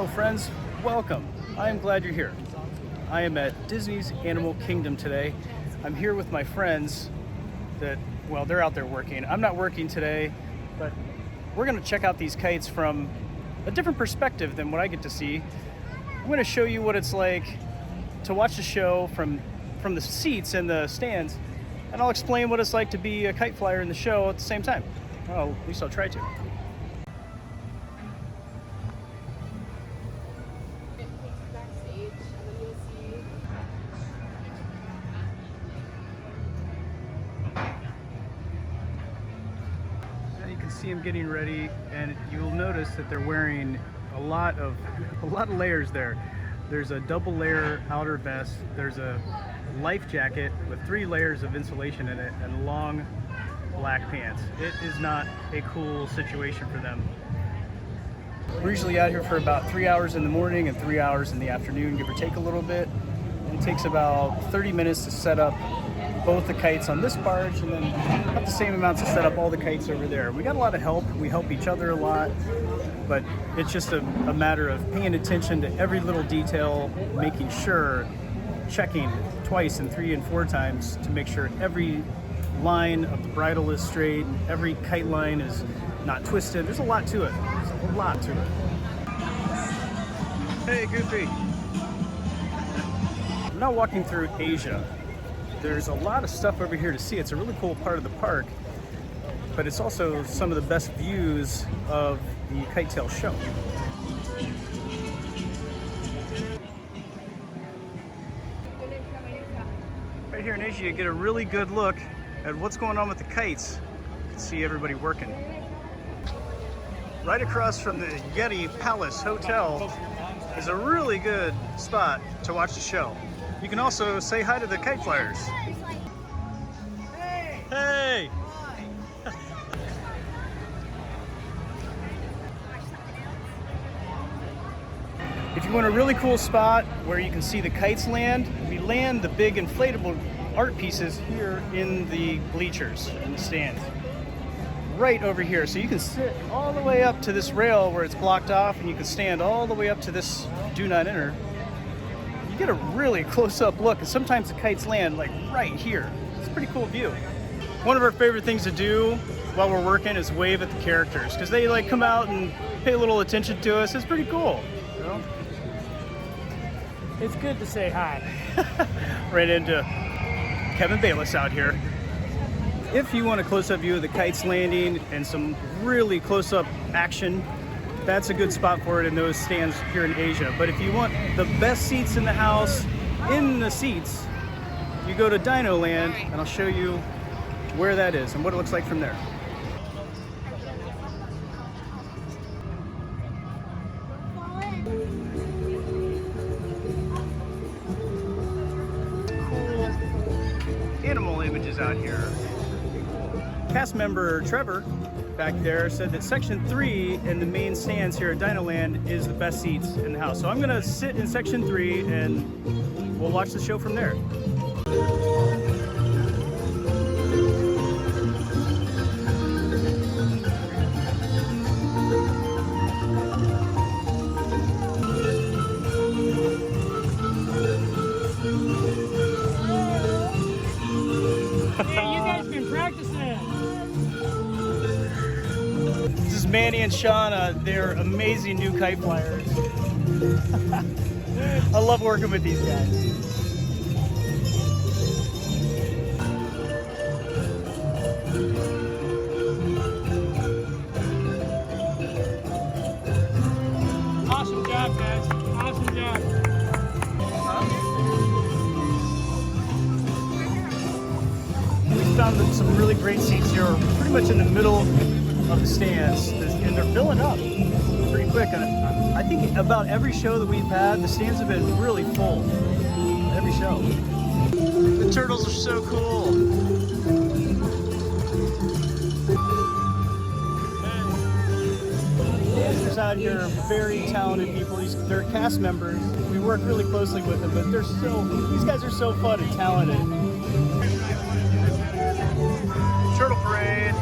Hello friends, welcome. I am glad you're here. I am at Disney's Animal Kingdom today. I'm here with my friends that, well, they're out there working. I'm not working today, but we're gonna check out these kites from a different perspective than what I get to see. I'm gonna show you what it's like to watch the show from the seats and the stands, and I'll explain what it's like to be a kite flyer in the show at the same time. Well, at least I'll try to. See them getting ready, and you'll notice that they're wearing a lot of layers there. There's a double layer outer vest, there's a life jacket with 3 layers of insulation in it, and long black pants. It is not a cool situation for them. We're usually out here for about 3 hours in the morning and 3 hours in the afternoon, give or take a little bit. And it takes about 30 minutes to set up both the kites on this barge, and then about the same amount to set up all the kites over there. We got a lot of help. We help each other a lot, but it's just a matter of paying attention to every little detail, making sure, checking twice and 3 and 4 times to make sure every line of the bridle is straight, every kite line is not twisted. There's a lot to it. There's a lot to it. Hey, Goofy. I'm now walking through Asia. There's a lot of stuff over here to see. It's a really cool part of the park, but it's also some of the best views of the Kite Tails show. Right here in Asia, you get a really good look at what's going on with the kites. You can see everybody working. Right across from the Yeti Palace Hotel is a really good spot to watch the show. You can also say hi to the kite flyers. Hey! Hey! If you want a really cool spot where you can see the kites land, we land the big inflatable art pieces here in the bleachers, in the stands. Right over here. So you can sit all the way up to this rail where it's blocked off, and you can stand all the way up to this do not enter. Get a really close-up look, and sometimes the kites land like right here. It's a pretty cool view. One of our favorite things to do while we're working is wave at the characters, because they like come out and pay a little attention to us. It's pretty cool, you know? It's good to say hi. Right into Kevin Bayless out here. If you want a close-up view of the kites landing and some really close-up action, that's a good spot for it in those stands here in Asia. But if you want the best seats in the house, in the seats, you go to Dino Land, and I'll show you where that is and what it looks like from there. Cool animal images out here. Cast member Trevor back there said that section 3 in the main stands here at Dino Land is the best seats in the house. So I'm gonna sit in section 3 and we'll watch the show from there. Hey, you guys been practicing. This is Manny and Shauna. They're amazing new kite flyers. I love working with these guys. Awesome job, guys. Awesome job. We found some really great seats here, pretty much in the middle of the stands, and they're filling up pretty quick. And I think about every show that we've had, the stands have been really full. Every show. The turtles are so cool. Dancers out here are very talented people. They're cast members. We work really closely with them, but these guys are so fun and talented. Turtle Parade.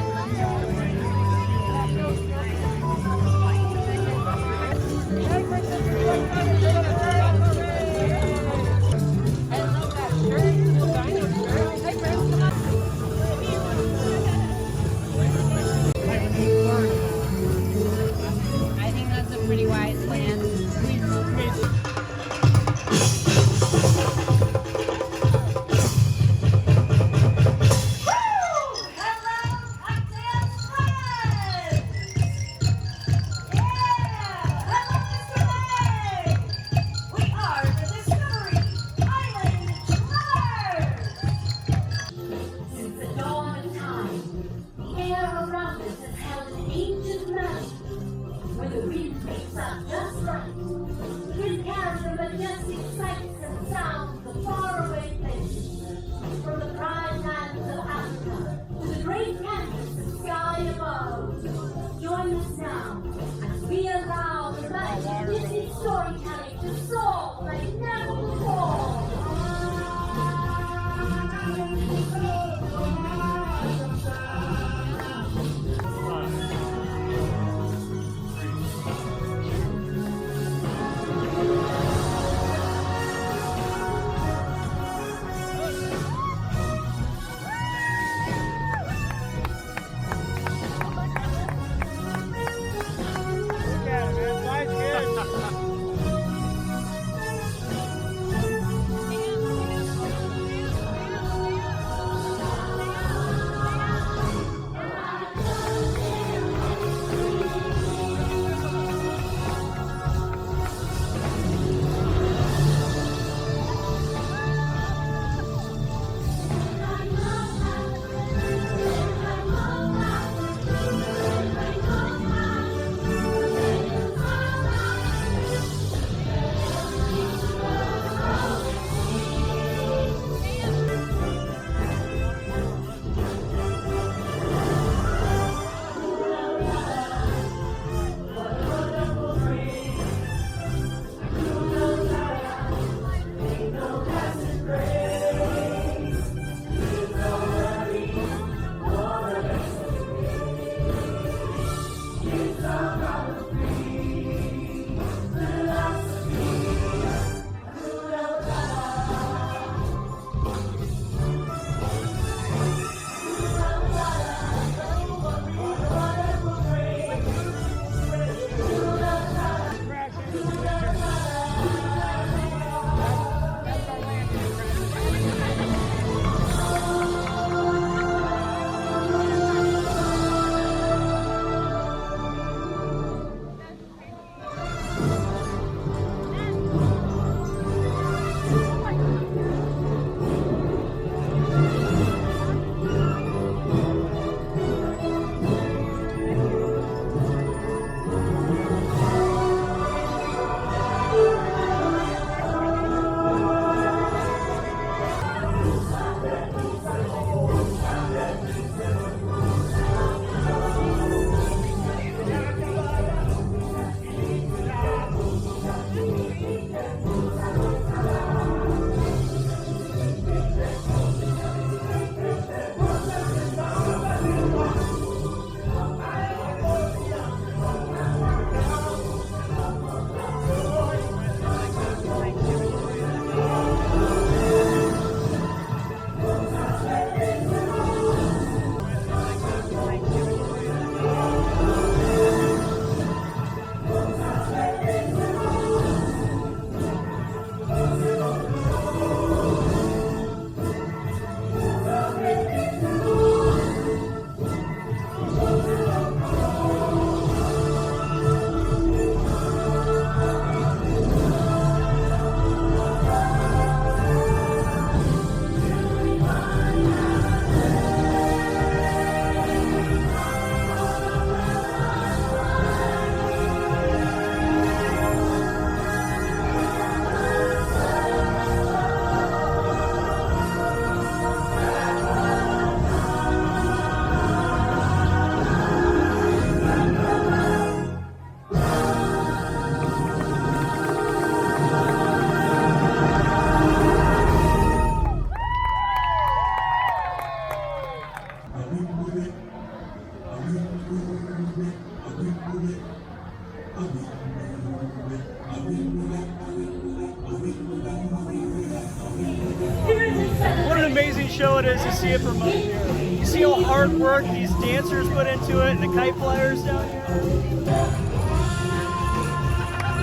amazing show it is to see it from up here. You see how hard work these dancers put into it and the kite flyers down here?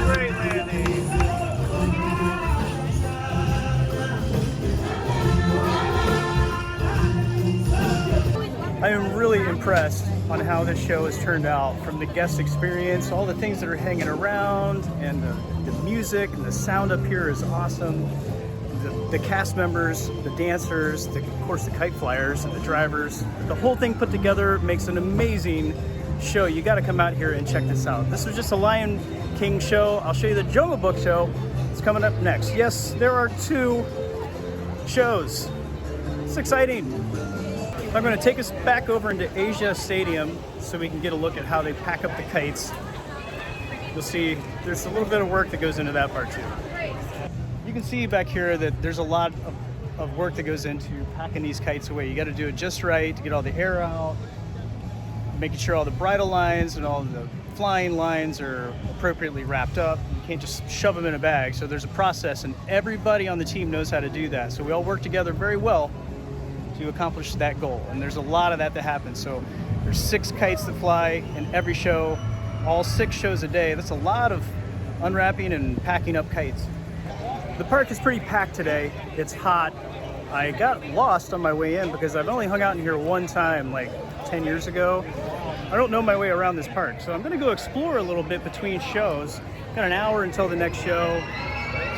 Great landing. I am really impressed on how this show has turned out, from the guest experience, all the things that are hanging around, and the music and the sound up here is awesome. The cast members, the dancers, of course the kite flyers and the drivers, the whole thing put together makes an amazing show. You got to come out here and check this out. This was just a Lion King show. I'll show you the Jungle Book show. It's coming up next. Yes, there are 2 shows. It's exciting. I'm going to take us back over into Asia Stadium so we can get a look at how they pack up the kites. You'll see there's a little bit of work that goes into that part too. You can see back here that there's a lot of work that goes into packing these kites away. You got to do it just right to get all the air out, making sure all the bridle lines and all the flying lines are appropriately wrapped up. You can't just shove them in a bag. So there's a process, and everybody on the team knows how to do that. So we all work together very well to accomplish that goal, and there's a lot of that happens. So there's 6 kites that fly in every show, all 6 shows a day. That's a lot of unwrapping and packing up kites. The park is pretty packed today. It's hot. I got lost on my way in because I've only hung out in here one time, like 10 years ago. I don't know my way around this park, so I'm gonna go explore a little bit between shows. Got an hour until the next show.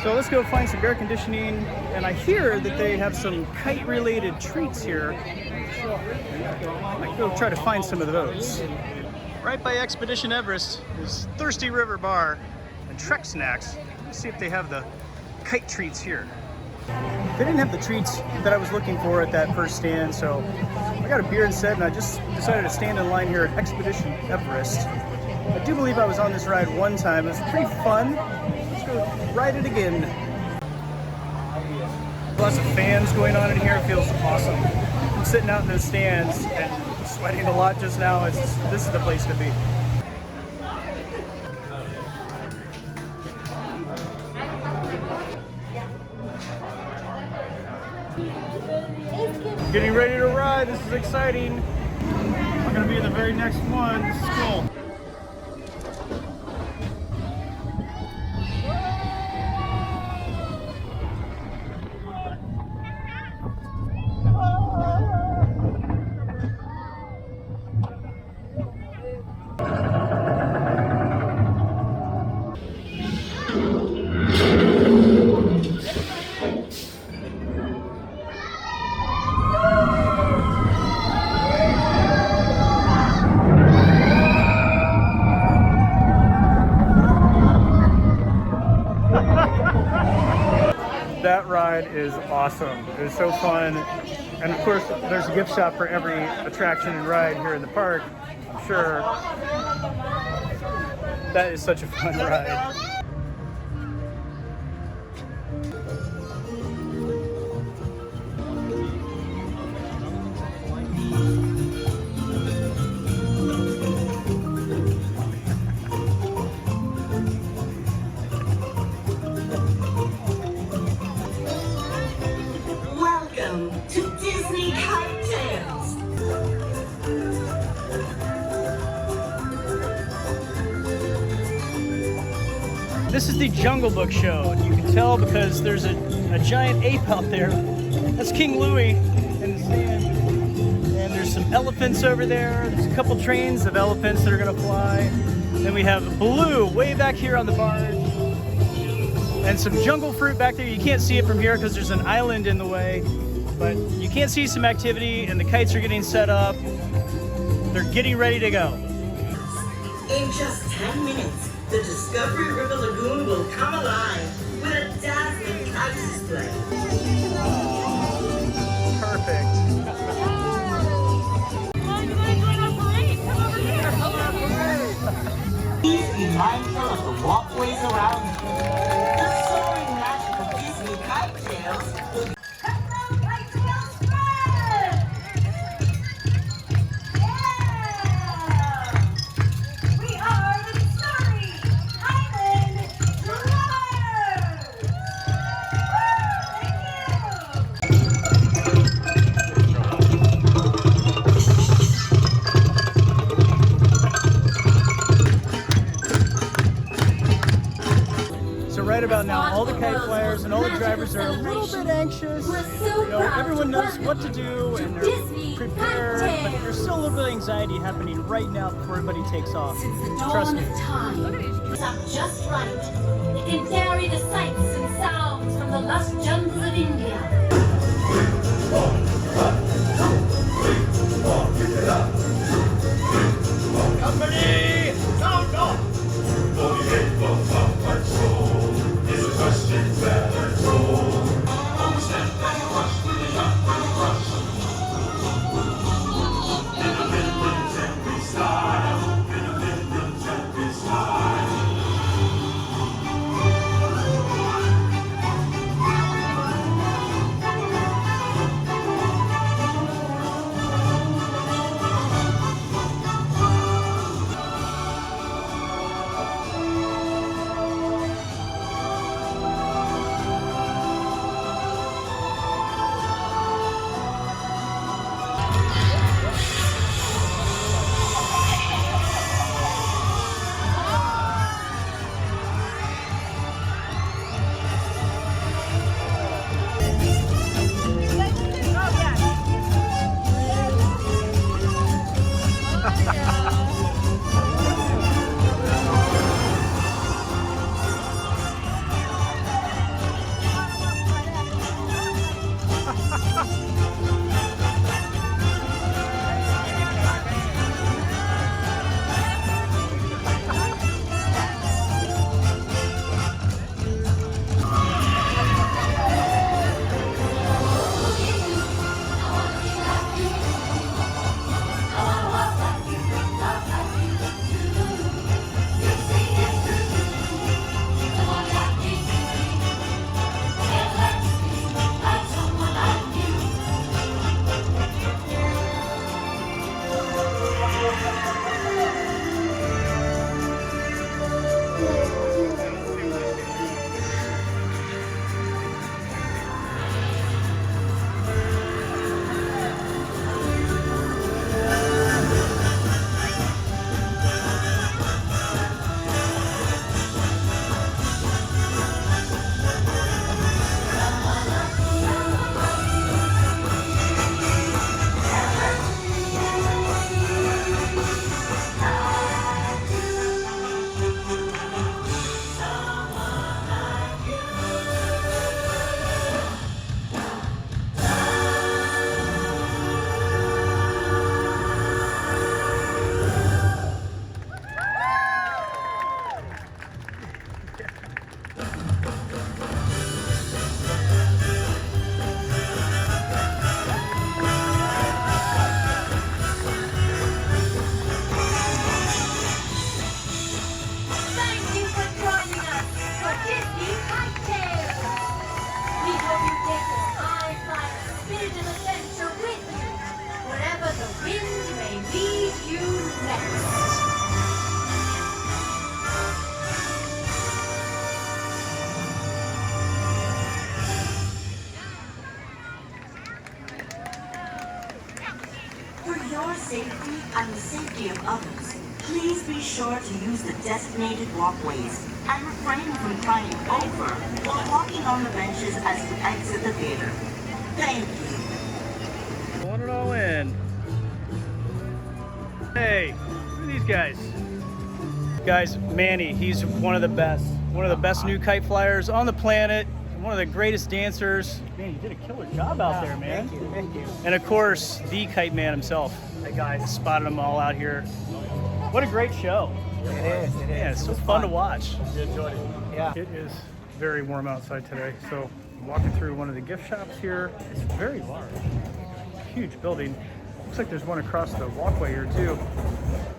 So let's go find some air conditioning, and I hear that they have some kite-related treats here. I might go try to find some of those. Right by Expedition Everest is Thirsty River Bar and Trek Snacks. Let's see if they have the kite treats here. They didn't have the treats that I was looking for at that first stand, so I got a beer instead, and I just decided to stand in line here at Expedition Everest. I do believe I was on this ride one time. It was pretty fun. Let's go ride it again. Lots of fans going on in here. It feels awesome. I'm sitting out in those stands and sweating a lot just now. This is the place to be. Getting ready to ride. This is exciting. I'm going to be in the very next one. This is cool. That ride is awesome. It was so fun. And of course, there's a gift shop for every attraction and ride here in the park. I'm sure that is such a fun ride. Welcome to Disney Kite Tails. This is the Jungle Book show. You can tell because there's a giant ape out there. That's King Louie in the sand. And there's some elephants over there. There's a couple trains of elephants that are gonna fly. Then we have Blue way back here on the barge. And some jungle fruit back there. You can't see it from here because there's an island in the way. But you can see some activity, and the kites are getting set up. They're getting ready to go. In just 10 minutes, the Discovery River Lagoon will come alive with a dazzling kite display. Perfect. Please be mindful of the walkways around you. The soaring magic of Disney Kite Tails will come from Kite Tails Spread! Yeah! We are the Discovery Island Gliders! Thank you! all the kite flyers and all the drivers are a little bit anxious. You know, everyone knows what to do and they're prepared, but there's still a little bit of anxiety happening right now before everybody takes off. Trust me. Just right. It can carry the sights and sounds from the lush jungles of India. Company, sound off! For the ape of heart and soul is a question better told. Oh, step and rush with the young and rush. In a million temporary style, in a million temporary style. Thank you for joining us for Disney Kite Tails. We hope you take this high-flying spirit of adventure with you, wherever the wind may lead you next. For your safety and the safety of others, please be sure to use the designated walkways and refrain from climbing over while walking on the benches as you exit the theater. Thank you. Pulling it all in. Hey, look at these guys. Guys, Manny, he's one of the best new kite flyers on the planet, one of the greatest dancers. Man, you did a killer job out there, man. Thank you. And of course, the kite man himself. Hey guys, Spotted them all out here. What a great show. it is. Yeah, it's so was fun to watch. You enjoyed it. Yeah. It is very warm outside today, so I'm walking through one of the gift shops here. It's very large, huge building. Looks like there's one across the walkway here too.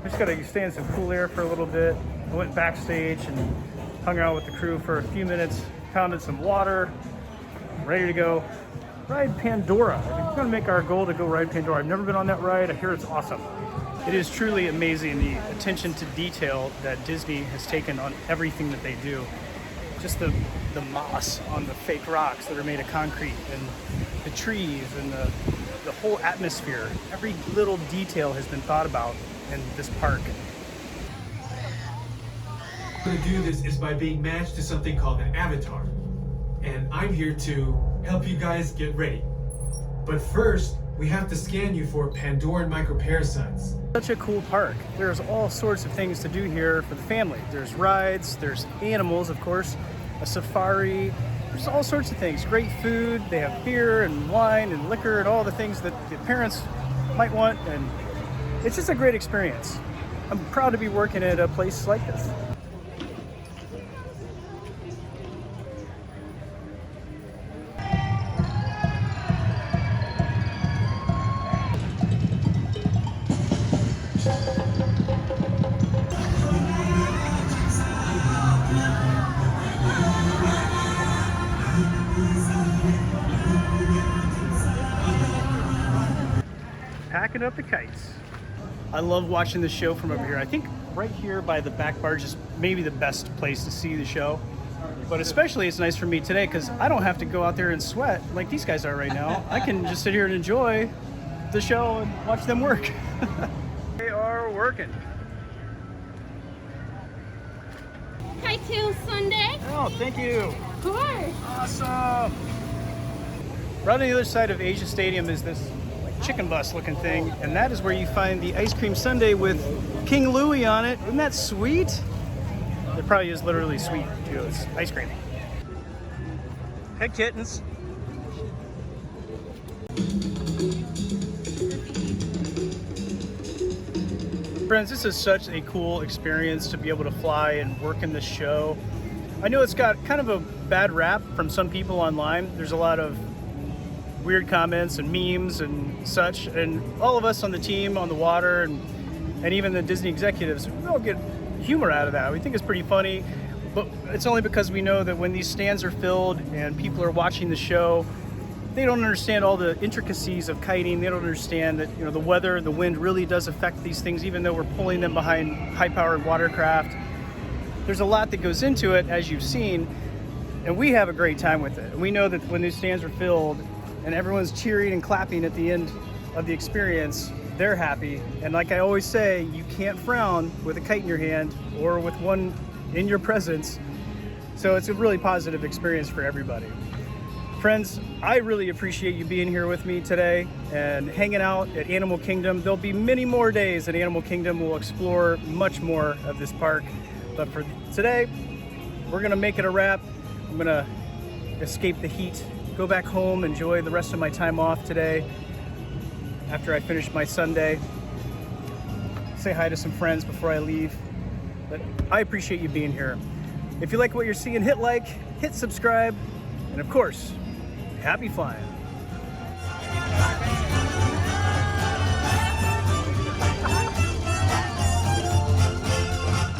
I just gotta stay in some cool air for a little bit. I went backstage and hung out with the crew for a few minutes, pounded some water, ready to go ride Pandora. We're gonna make our goal to go ride Pandora. I've never been on that ride. I hear it's awesome. It is truly amazing, the attention to detail that Disney has taken on everything that they do. Just the moss on the fake rocks that are made of concrete, and the trees, and the whole atmosphere. Every little detail has been thought about in this park. To do this is by being matched to something called an avatar. and I'm here to help you guys get ready. But first, we have to scan you for Pandoran microparasites. Such a cool park. There's all sorts of things to do here for the family. There's rides, there's animals, of course, a safari. There's all sorts of things. Great food. They have beer and wine and liquor and all the things that the parents might want. And it's just a great experience. I'm proud to be working at a place like this. Packing up the kites. I love watching the show from over here. I think right here by the back barge is maybe the best place to see the show. But especially it's nice for me today because I don't have to go out there and sweat like these guys are right now. I can just sit here and enjoy the show and watch them work. They are working. Kite Tails Sundae. Oh, thank you. Of course. Awesome. Right on the other side of Asia Stadium is this chicken bus looking thing, and that is where you find the ice cream sundae with King Louie on it. Isn't that sweet? It probably is literally sweet too. It's ice cream. Hey kittens. Friends, this is such a cool experience to be able to fly and work in this show. I know it's got kind of a bad rap from some people online. There's a lot of weird comments and memes and such, and all of us on the team on the water and even the Disney executives, we all get humor out of that. We think it's pretty funny, but it's only because we know that when these stands are filled and people are watching the show, they don't understand all the intricacies of kiting. They don't understand that, you know, the weather, the wind really does affect these things, even though we're pulling them behind high-powered watercraft. There's a lot that goes into it, as you've seen, and we have a great time with it. And we know that when these stands are filled and everyone's cheering and clapping at the end of the experience, they're happy. And like I always say, you can't frown with a kite in your hand or with one in your presence. So it's a really positive experience for everybody. Friends, I really appreciate you being here with me today and hanging out at Animal Kingdom. There'll be many more days at Animal Kingdom. We'll explore much more of this park. But for today, we're gonna make it a wrap. I'm gonna escape the heat, go back home, enjoy the rest of my time off today after I finish my Sunday. Say hi to some friends before I leave. But I appreciate you being here. If you like what you're seeing, hit like, hit subscribe, and of course, happy flying.